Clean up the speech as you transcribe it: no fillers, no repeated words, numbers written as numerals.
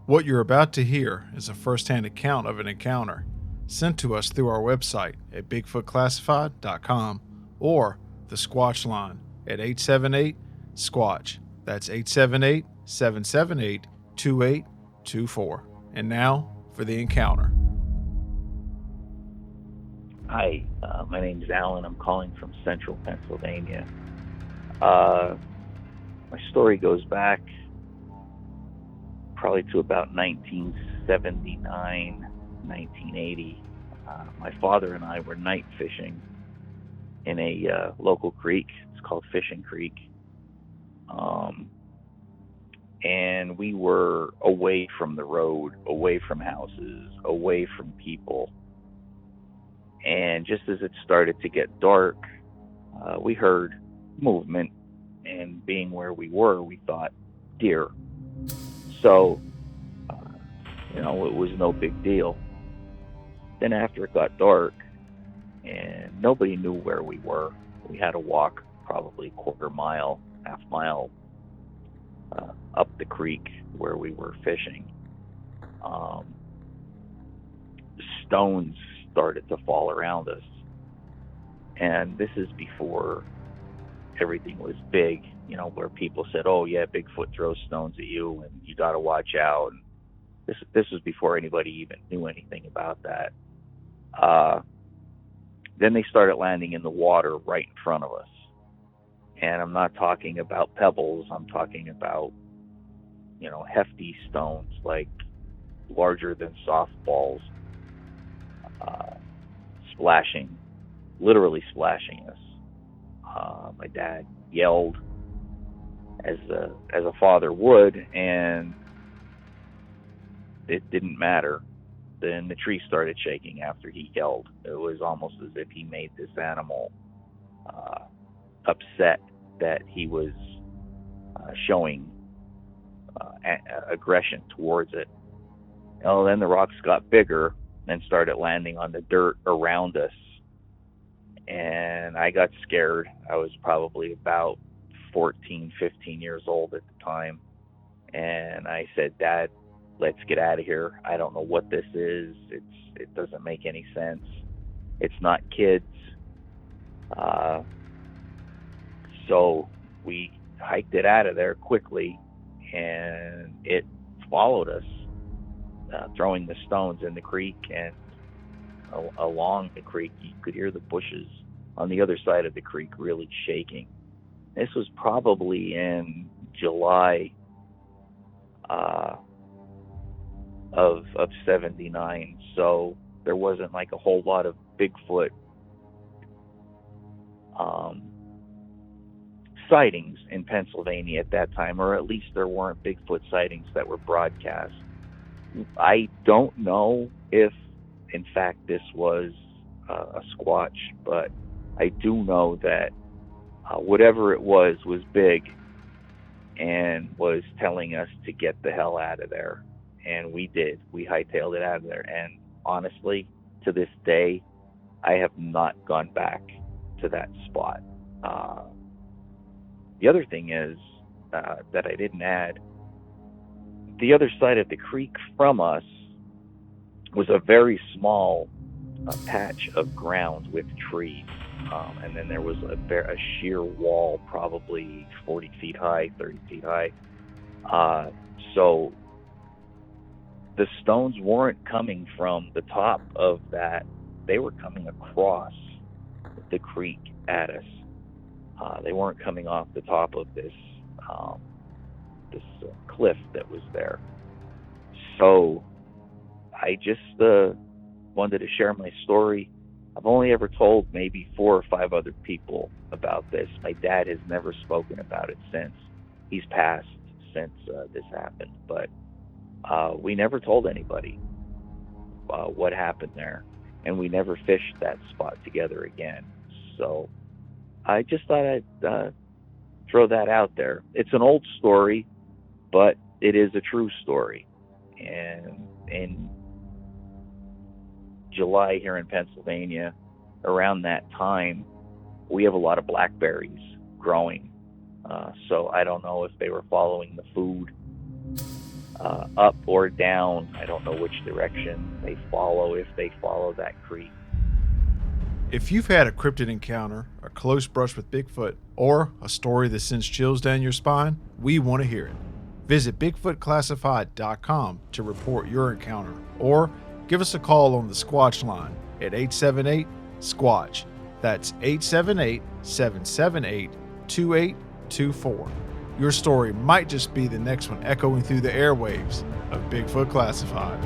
What you're about to hear is a first-hand account of an encounter sent to us through our website at bigfootclassified.com or the Squatch line at 878-SQUATCH. That's 878-778-2824. And now for the encounter. Hi, my name's Alan. I'm calling from central Pennsylvania. My story goes back probably to about 1979, 1980. My father and I were night fishing in a local creek. It's called Fishing Creek. And we were away from the road, away from houses, away from people. And just as it started to get dark, we heard movement, and being where we were, we thought deer. So, it was no big deal. Then after it got dark, and nobody knew where we were, we had to walk probably quarter mile, half mile up the creek where we were fishing. Stones started to fall around us. And this is before everything was big, where people said, oh yeah, Bigfoot throws stones at you and you got to watch out. And this was before anybody even knew anything about that. Then they started landing in the water right in front of us. And I'm not talking about pebbles. I'm talking about, hefty stones, like larger than softballs, literally splashing us. My dad yelled as a father would, and it didn't matter. Then the tree started shaking after he yelled. It was almost as if he made this animal upset that he was showing aggression towards it. Then the rocks got bigger and started landing on the dirt around us. And I got scared. I was probably about 14, 15 years old at the time. And I said, Dad, let's get out of here. I don't know what this is. It doesn't make any sense. It's not kids. So we hiked it out of there quickly, and it followed us, throwing the stones in the creek, and along the creek you could hear the bushes on the other side of the creek really shaking. This was probably in July of 79, so there wasn't like a whole lot of Bigfoot sightings in Pennsylvania at that time, or at least there weren't Bigfoot sightings that were broadcast. I don't know if, in fact, this was a Squatch, but I do know that whatever it was big and was telling us to get the hell out of there. And we did. We hightailed it out of there. And honestly, to this day, I have not gone back to that spot. The other thing is that I didn't add, the other side of the creek from us was a very small patch of ground with trees. And then there was a sheer wall, probably 40 feet high, 30 feet high. So the stones weren't coming from the top of that. They were coming across the creek at us. They weren't coming off the top of this cliff that was there. So I just wanted to share my story. I've only ever told maybe 4 or 5 other people about this. My dad has never spoken about it since. He's passed since this happened, but we never told anybody what happened there, and we never fished that spot together again. So I just thought I'd throw that out there. It's an old story, but it is a true story. And in July here in Pennsylvania, around that time, we have a lot of blackberries growing. So I don't know if they were following the food up or down. I don't know which direction they follow, if they follow that creek. If you've had a cryptid encounter, a close brush with Bigfoot, or a story that sends chills down your spine, we want to hear it. Visit BigfootClassified.com to report your encounter, or give us a call on the Squatch line at 878-SQUATCH. That's 878-778-2824. Your story might just be the next one echoing through the airwaves of Bigfoot Classified.